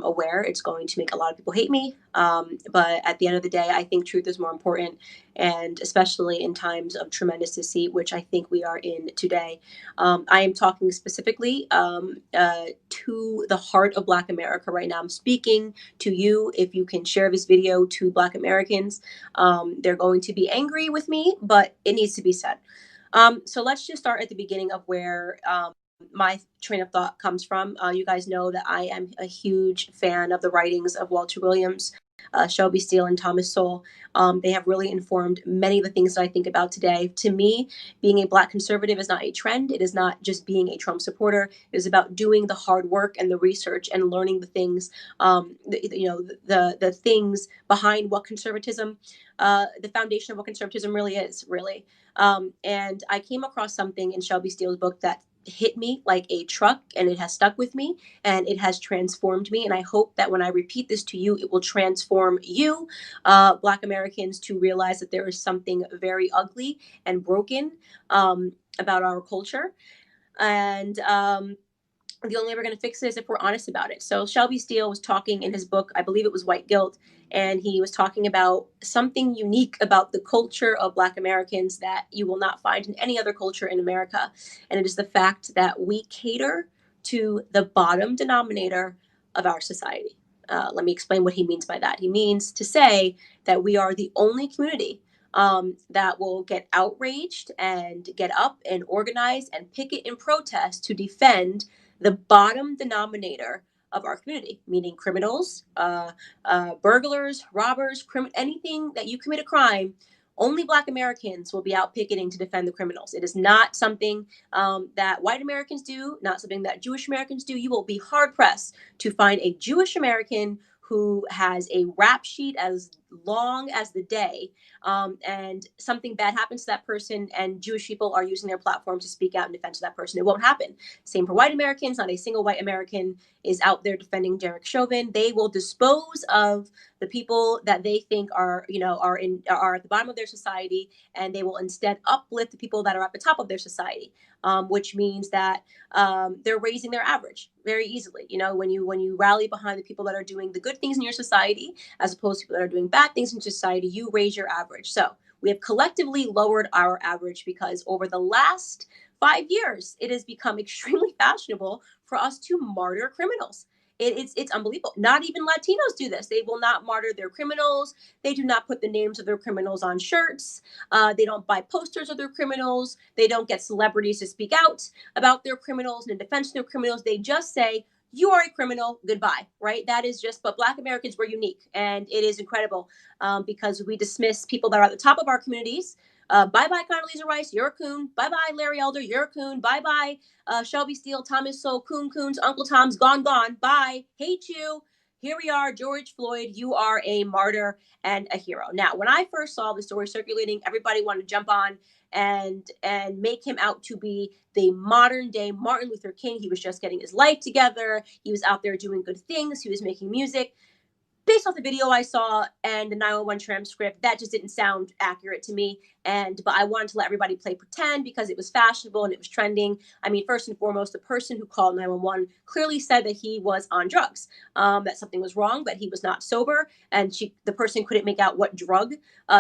aware it's going to make a lot of people hate me. But at the end of the day, I think truth is more important. And especially in times of tremendous deceit, which I think we are in today. I am talking specifically to the heart of Black America right now. I'm speaking to you. If you can share this video to Black Americans, they're going to be angry with me, but it needs to be said. So let's just start at the beginning of where my train of thought comes from. You guys know that I am a huge fan of the writings of Walter Williams, Shelby Steele, and Thomas Sowell. They have really informed many of the things that I think about today. To me, being a Black conservative is not a trend. It is not just being a Trump supporter. It is about doing the hard work and the research and learning the things, the things behind what conservatism, the foundation of what conservatism really is, really. And I came across something in Shelby Steele's book that hit me like a truck, and it has stuck with me, and it has transformed me. And I hope that when I repeat this to you, it will transform you, Black Americans, to realize that there is something very ugly and broken about our culture. And the only way we're going to fix it is if we're honest about it. So Shelby Steele was talking in his book, I believe it was White Guilt, and he was talking about something unique about the culture of Black Americans that you will not find in any other culture in America. And it is the fact that we cater to the bottom denominator of our society. Let me explain what he means by that. He means to say that we are the only community that will get outraged and get up and organize and picket and protest to defend the bottom denominator of our community, meaning criminals, burglars, robbers, anything that you commit a crime. Only Black Americans will be out picketing to defend the criminals. It is not something that white Americans do, not something that Jewish Americans do. You will be hard pressed to find a Jewish American who has a rap sheet as long as the day, and something bad happens to that person, and Jewish people are using their platform to speak out in defense of that person. It won't happen. Same for white Americans. Not a single white American is out there defending Derek Chauvin. They will dispose of the people that they think are at the bottom of their society, and they will instead uplift the people that are at the top of their society, which means that they're raising their average very easily. When you rally behind the people that are doing the good things in your society, as opposed to people that are doing bad things in society, you raise your average. So we have collectively lowered our average because over the last 5 years, it has become extremely fashionable for us to martyr criminals. It's unbelievable. Not even Latinos do this. They will not martyr their criminals. They do not put the names of their criminals on shirts. They don't buy posters of their criminals. They don't get celebrities to speak out about their criminals and in defense of their criminals. They just say, you are a criminal, goodbye, right? That is just, but Black Americans were unique, and it is incredible because we dismiss people that are at the top of our communities. Bye-bye Condoleezza Rice, you're a coon. Bye-bye Larry Elder, you're a coon. Bye-bye Shelby Steele, Thomas Sowell, coons, Uncle Tom's gone. Bye, hate you. Here we are, George Floyd, you are a martyr and a hero. Now, when I first saw the story circulating, everybody wanted to jump on and make him out to be the modern day Martin Luther King. He was just getting his life together. He was out there doing good things. He was making music. Based off the video I saw and the 911 transcript, that just didn't sound accurate to me. But I wanted to let everybody play pretend because it was fashionable and it was trending. I mean, first and foremost, the person who called 911 clearly said that he was on drugs, that something was wrong, that he was not sober, and the person couldn't make out what drug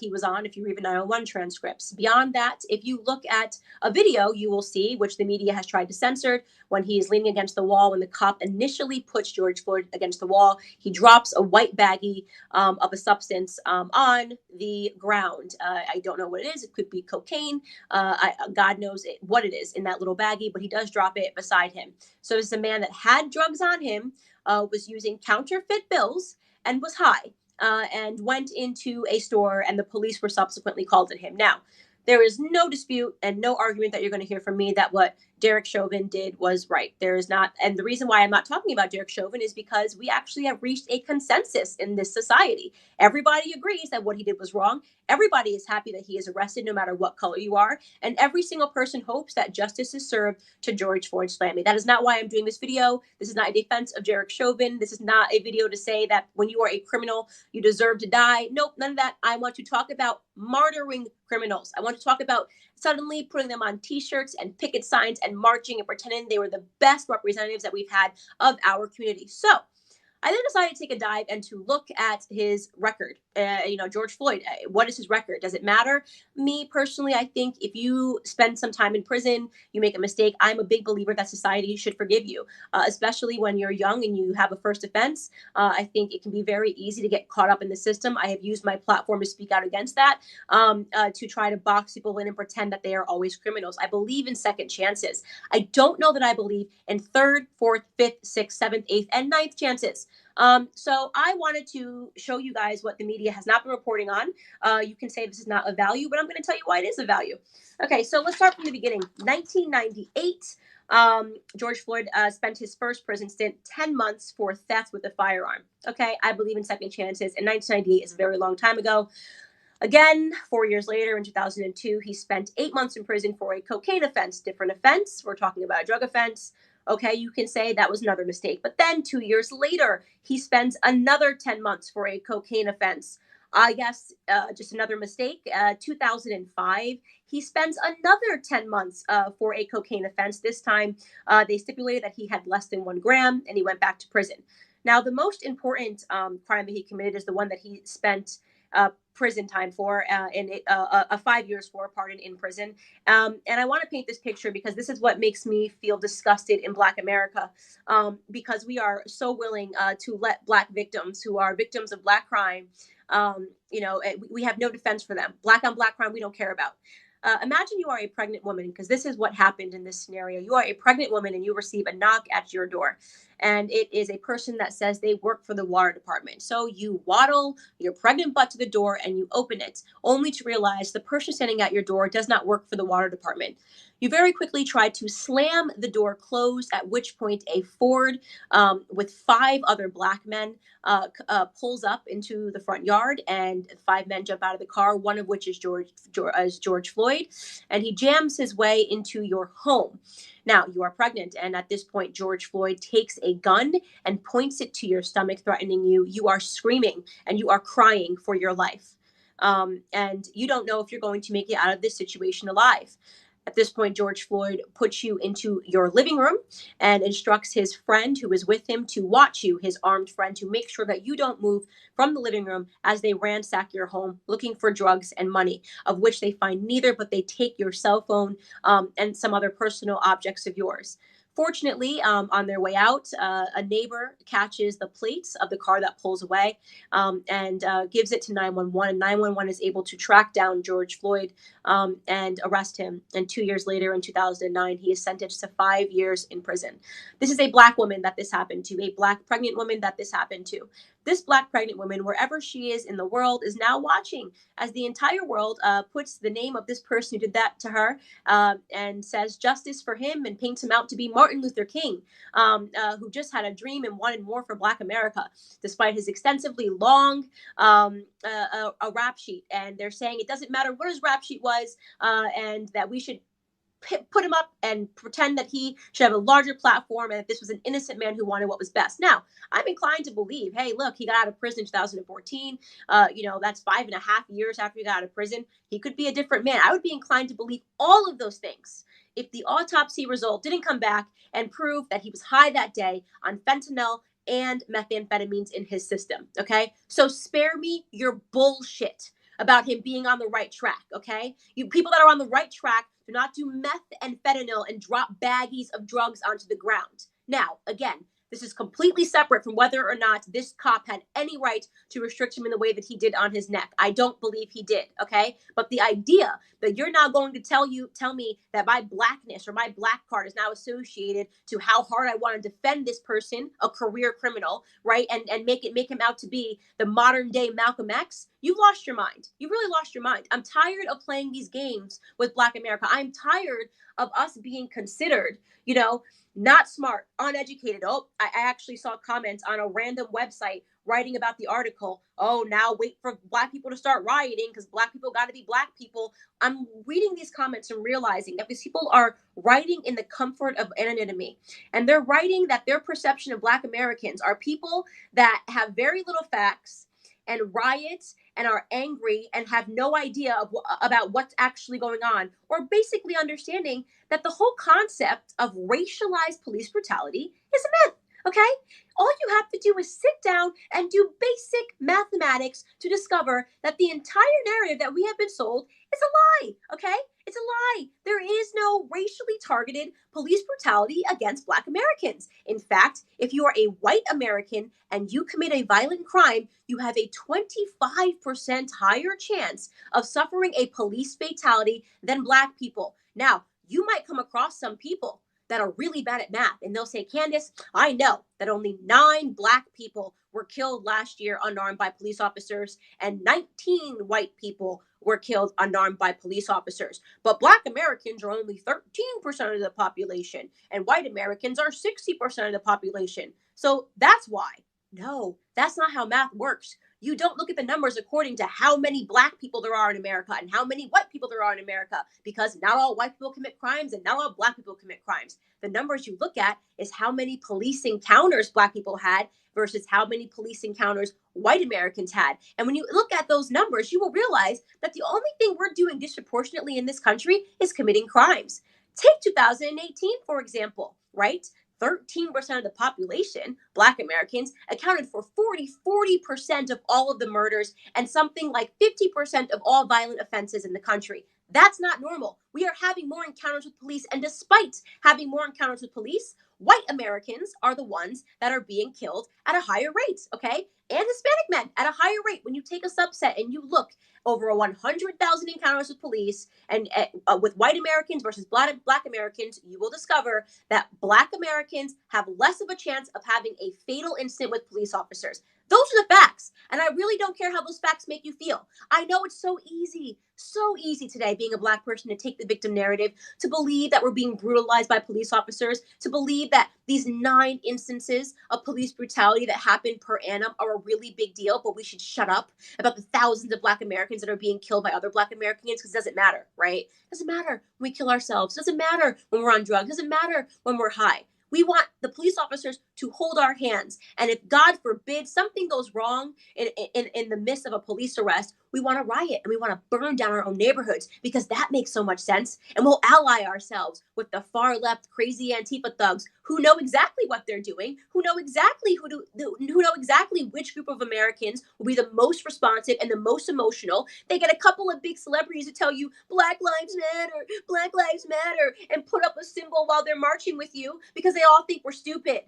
he was on if you read the 911 transcripts. Beyond that, if you look at a video, you will see, which the media has tried to censor, when he is leaning against the wall, when the cop initially puts George Floyd against the wall, he drops a white baggie of a substance on the ground. I don't know what it is. It could be cocaine. God knows what it is in that little baggie, but he does drop it beside him. So this is a man that had drugs on him, was using counterfeit bills, and was high, and went into a store, and the police were subsequently called at him. Now, there is no dispute and no argument that you're going to hear from me that what Derek Chauvin did was right. There is not. And the reason why I'm not talking about Derek Chauvin is because we actually have reached a consensus in this society. Everybody agrees that what he did was wrong. Everybody is happy that he is arrested, no matter what color you are. And every single person hopes that justice is served to George Floyd's family. That is not why I'm doing this video. This is not a defense of Derek Chauvin. This is not a video to say that when you are a criminal, you deserve to die. Nope, none of that. I want to talk about martyring criminals. I want to talk about suddenly putting them on t-shirts and picket signs and marching and pretending they were the best representatives that we've had of our community. So I then decided to take a dive and to look at his record. George Floyd, what is his record? Does it matter? Me personally, I think if you spend some time in prison, you make a mistake, I'm a big believer that society should forgive you, especially when you're young and you have a first offense. I think it can be very easy to get caught up in the system. I have used my platform to speak out against that, to try to box people in and pretend that they are always criminals. I believe in second chances. I don't know that I believe in third, fourth, fifth, sixth, seventh, eighth, and ninth chances. So I wanted to show you guys what the media has not been reporting on. You can say this is not a value, but I'm going to tell you why it is a value. Okay, so let's start from the beginning. 1998, George Floyd spent his first prison stint 10 months for theft with a firearm. Okay, I believe in second chances, and 1998 is a very long time ago. Again, 4 years later, in 2002, he spent 8 months in prison for a cocaine offense. Different offense. We're talking about a drug offense. Okay, you can say that was another mistake. But then 2 years later, he spends another 10 months for a cocaine offense. I guess just another mistake. 2005, he spends another 10 months for a cocaine offense. This time, they stipulated that he had less than 1 gram and he went back to prison. Now, the most important crime that he committed is the one that he spent prison time for, and 5 years for, pardon, in prison. And I want to paint this picture because this is what makes me feel disgusted in Black America, because we are so willing to let Black victims who are victims of Black crime, we have no defense for them. Black on Black crime, we don't care about. Imagine you are a pregnant woman, because this is what happened in this scenario. You are a pregnant woman and you receive a knock at your door. And it is a person that says they work for the water department. So you waddle your pregnant butt to the door and you open it, only to realize the person standing at your door does not work for the water department. You very quickly try to slam the door closed, at which point a Ford with 5 other Black men pulls up into the front yard, and 5 men jump out of the car, one of which is George Floyd, and he jams his way into your home. Now, you are pregnant, and at this point, George Floyd takes a gun and points it to your stomach, threatening you. You are screaming and you are crying for your life. And you don't know if you're going to make it out of this situation alive. At this point, George Floyd puts you into your living room and instructs his friend who is with him to watch you, his armed friend, to make sure that you don't move from the living room as they ransack your home looking for drugs and money, of which they find neither, but they take your cell phone and some other personal objects of yours. Fortunately, on their way out, a neighbor catches the plates of the car that pulls away, and gives it to 911. And 911 is able to track down George Floyd and arrest him. And 2 years later, in 2009, he is sentenced to 5 years in prison. This is a Black woman that this happened to, a Black pregnant woman that this happened to. This Black pregnant woman, wherever she is in the world, is now watching as the entire world puts the name of this person who did that to her, and says justice for him, and paints him out to be Martin Luther King, who just had a dream and wanted more for Black America, despite his extensively long a rap sheet. And they're saying it doesn't matter what his rap sheet was, and that we should put him up and pretend that he should have a larger platform, and that this was an innocent man who wanted what was best. Now, I'm inclined to believe, hey, look, he got out of prison in 2014. That's 5.5 years after he got out of prison. He could be a different man. I would be inclined to believe all of those things if the autopsy result didn't come back and prove that he was high that day on fentanyl and methamphetamines in his system. Okay, so spare me your bullshit about him being on the right track. Okay, you people that are on the right track do not do meth and fentanyl and drop baggies of drugs onto the ground. Now, again, this is completely separate from whether or not this cop had any right to restrict him in the way that he did on his neck. I don't believe he did, okay? But the idea that you're now going to tell me that my Blackness or my Black card is now associated to how hard I want to defend this person, a career criminal, right? And make him out to be the modern day Malcolm X, you lost your mind. You really lost your mind. I'm tired of playing these games with Black America. I'm tired of us being considered, not smart, uneducated. Oh, I actually saw comments on a random website writing about the article. Oh, now wait for Black people to start rioting because Black people got to be Black people. I'm reading these comments and realizing that these people are writing in the comfort of anonymity. And they're writing that their perception of Black Americans are people that have very little facts and riot and are angry and have no idea about what's actually going on, or basically understanding that the whole concept of racialized police brutality is a myth. Okay? All you have to do is sit down and do basic mathematics to discover that the entire narrative that we have been sold is a lie. Okay? It's a lie. There is no racially targeted police brutality against Black Americans. In fact, if you are a white American and you commit a violent crime, you have a 25% higher chance of suffering a police fatality than Black people. Now, you might come across some people that are really bad at math, and they'll say, Candace, I know that only 9 Black people were killed last year unarmed by police officers, and 19 white people were killed unarmed by police officers. But Black Americans are only 13% of the population, and white Americans are 60% of the population. So that's why. No, that's not how math works. You don't look at the numbers according to how many Black people there are in America and how many white people there are in America, because not all white people commit crimes and not all Black people commit crimes. The numbers you look at is how many police encounters Black people had versus how many police encounters white Americans had. And when you look at those numbers, you will realize that the only thing we're doing disproportionately in this country is committing crimes. Take 2018, for example, right? 13% of the population, Black Americans, accounted for 40% of all of the murders and something like 50% of all violent offenses in the country. That's not normal. We are having more encounters with police, and despite having more encounters with police, white Americans are the ones that are being killed at a higher rate, okay? And Hispanic men at a higher rate. When you take a subset and you look over 100,000 encounters with police and with white Americans versus Black Americans, you will discover that Black Americans have less of a chance of having a fatal incident with police officers. Those are the facts. And I really don't care how those facts make you feel. I know it's so easy today being a Black person to take the victim narrative, to believe that we're being brutalized by police officers, to believe that these 9 instances of police brutality that happen per annum are a really big deal, but we should shut up about the thousands of Black Americans that are being killed by other Black Americans, because it doesn't matter, right? It doesn't matter when we kill ourselves. It doesn't matter when we're on drugs. It doesn't matter when we're high. We want the police officers to hold our hands. And if, God forbid, something goes wrong in the midst of a police arrest, we want to riot and we want to burn down our own neighborhoods, because that makes so much sense. And we'll ally ourselves with the far left crazy Antifa thugs who know exactly what they're doing, who know exactly who know exactly which group of Americans will be the most responsive and the most emotional. They get a couple of big celebrities to tell you Black Lives Matter, Black Lives Matter, and put up a symbol while they're marching with you because they all think we're stupid.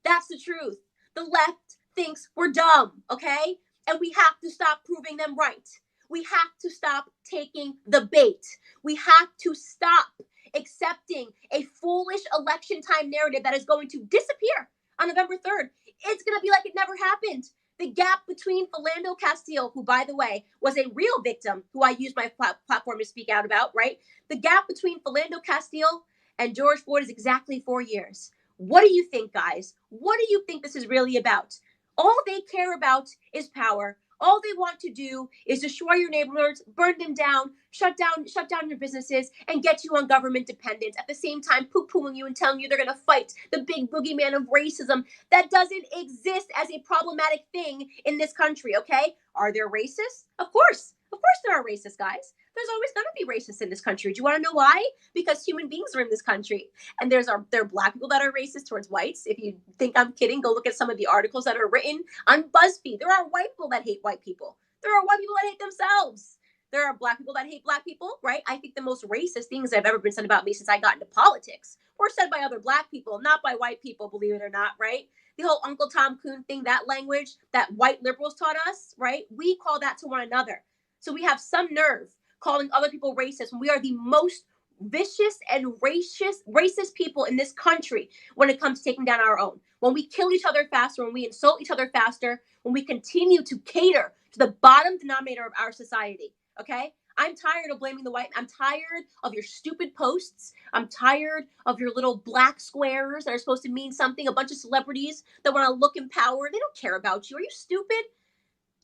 That's the truth. The left thinks we're dumb, okay? And we have to stop proving them right. We have to stop taking the bait. We have to stop accepting a foolish election time narrative that is going to disappear on November 3rd. It's going to be like it never happened. The gap between Philando Castile, who, by the way, was a real victim, who I used my platform to speak out about, right? The gap between Philando Castile and George Floyd is exactly 4 years. What do you think, guys? What do you think this is really about? All they care about is power. All they want to do is destroy your neighborhoods, burn them down, shut down your businesses, and get you on government dependence. At the same time, poo-pooing you and telling you they're going to fight the big boogeyman of racism that doesn't exist as a problematic thing in this country, okay? Are there racists? Of course. Of course there are racist guys. There's always going to be racists in this country. Do you want to know why? Because human beings are in this country. And there are Black people that are racist towards whites. If you think I'm kidding, go look at some of the articles that are written on BuzzFeed. There are white people that hate white people. There are white people that hate themselves. There are Black people that hate Black people, right? I think the most racist things that have ever been said about me since I got into politics were said by other Black people, not by white people, believe it or not, right? The whole Uncle Tom Coon thing, that language that white liberals taught us, right? We call that to one another. So we have some nerve calling other people racist when we are the most vicious and racist people in this country when it comes to taking down our own. When we kill each other faster, when we insult each other faster, when we continue to cater to the bottom denominator of our society, okay? I'm tired of blaming the white. I'm tired of your stupid posts. I'm tired of your little black squares that are supposed to mean something. A bunch of celebrities that want to look empowered. They don't care about you. Are you stupid?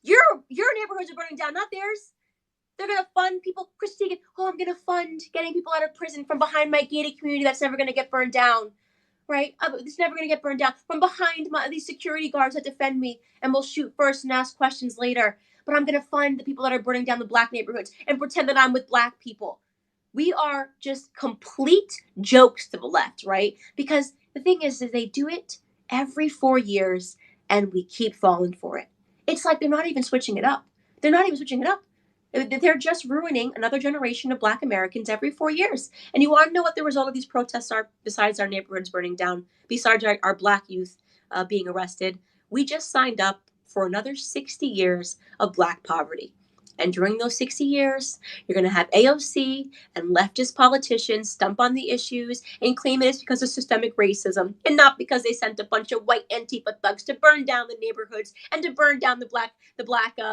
Your neighborhoods are burning down, not theirs. They're going to fund people. Chris Teigen, I'm going to fund getting people out of prison from behind my gated community that's never going to get burned down, right? It's never going to get burned down. From behind these security guards that defend me, and will shoot first and ask questions later. But I'm going to fund the people that are burning down the Black neighborhoods and pretend that I'm with Black people. We are just complete jokes to the left, right? Because the thing is they do it every 4 years, and we keep falling for it. It's like they're not even switching it up. They're not even switching it up. They're just ruining another generation of Black Americans every 4 years. And you want to know what the result of these protests are, besides our neighborhoods burning down, besides our Black youth being arrested? We just signed up for another 60 years of Black poverty. And during those 60 years, you're going to have AOC and leftist politicians stump on the issues and claim it is because of systemic racism and not because they sent a bunch of white Antifa thugs to burn down the neighborhoods and to burn down the black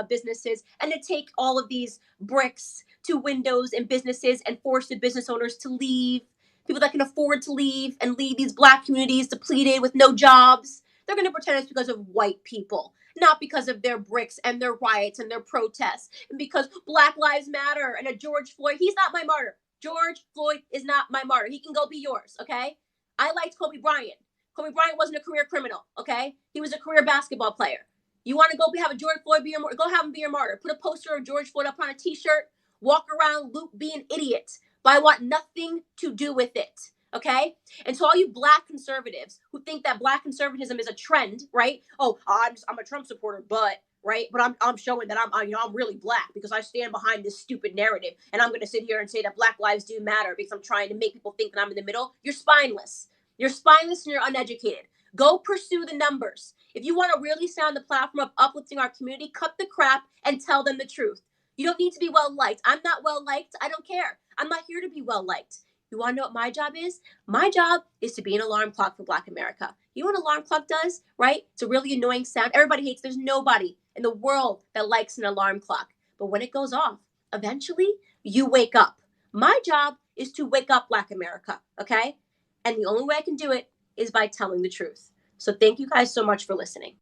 businesses and to take all of these bricks to windows and businesses and force the business owners to leave. People that can afford to leave and leave these Black communities depleted with no jobs. They're going to pretend it's because of white people, not because of their bricks and their riots and their protests, and because Black Lives Matter and a George Floyd. He's not my martyr. George Floyd is not my martyr. He can go be yours, okay? I liked Kobe Bryant. Kobe Bryant wasn't a career criminal, okay? He was a career basketball player. You want to go have a George Floyd be your martyr? Go have him be your martyr. Put a poster of George Floyd up on a T-shirt. Walk around, loop, be an idiot. But I want nothing to do with it, okay? And to all you Black conservatives who think that Black conservatism is a trend, right? Oh, I'm a Trump supporter, but right? But I'm showing that I'm really Black because I stand behind this stupid narrative, and I'm going to sit here and say that Black lives do matter because I'm trying to make people think that I'm in the middle. You're spineless. You're spineless and you're uneducated. Go pursue the numbers. If you want to really sound the platform of uplifting our community, cut the crap and tell them the truth. You don't need to be well liked. I'm not well liked. I don't care. I'm not here to be well liked. You want to know what my job is? My job is to be an alarm clock for Black America. You know what an alarm clock does, right? It's a really annoying sound. Everybody hates. There's nobody in the world that likes an alarm clock. But when it goes off, eventually you wake up. My job is to wake up Black America, okay? And the only way I can do it is by telling the truth. So thank you guys so much for listening.